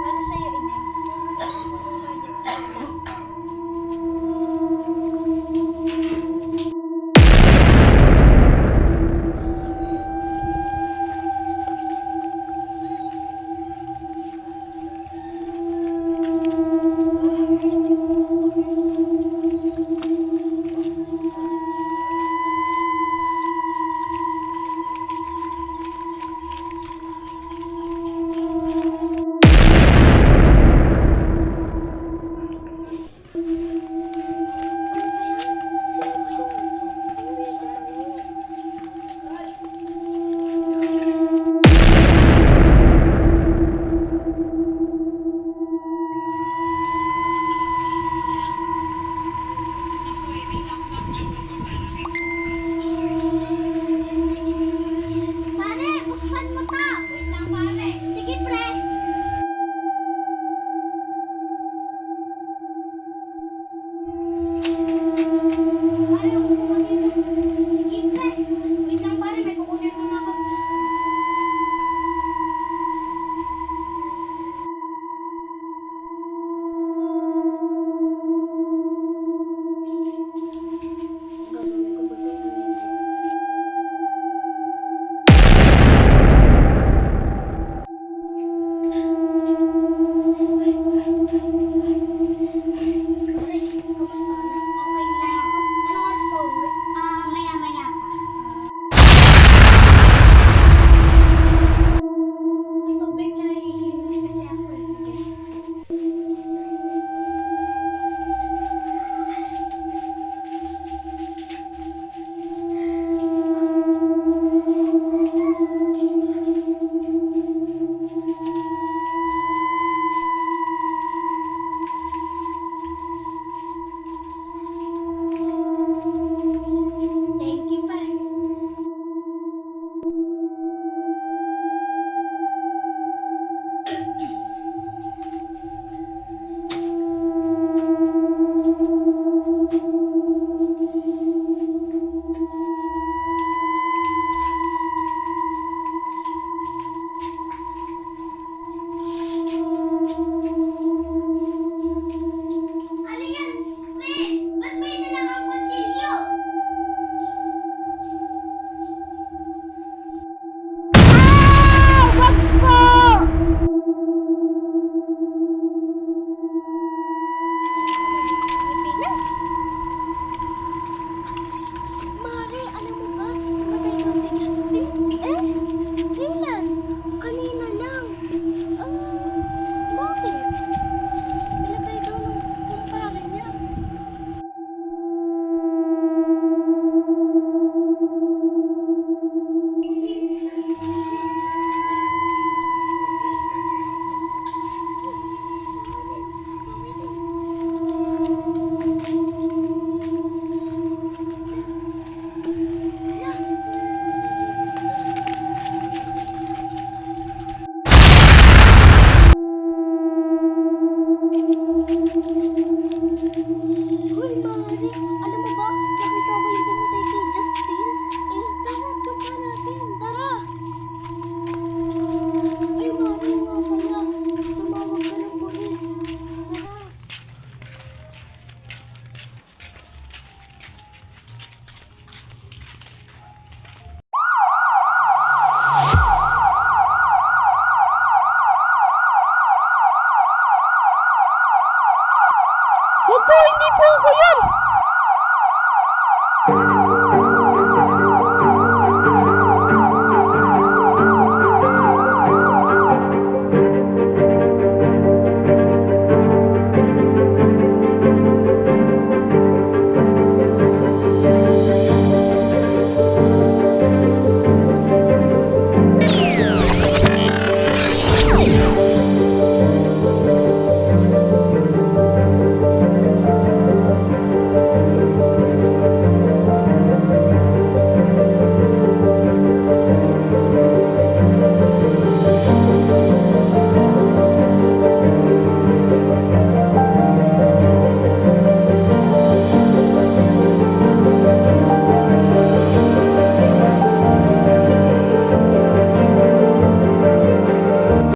Ano sa'yo, Inay? Pare, buksan mo to! Wait lang, pare. Sige, pre. Pare, upo ka dito. Sige, pre. Wait lang, pare. May kukunin mo na ako. Gagawin ko ba ito? Hindi. Pare, kamusta ka na? Okay lang ako. Anong oras ka uwi? Maya-maya pa. Tubig na hihingi kasi ako eh. Okay. Thank you, pa. Ano yan? Pre, ba't may dala kang kutsilyo? Wag po! Pilipinas. Mari, alam mo ba, namatay daw si Justin. Kailan? Kanina lang. Bakit? Pinatay daw ng kumpare niya. Hoy, Mari, alam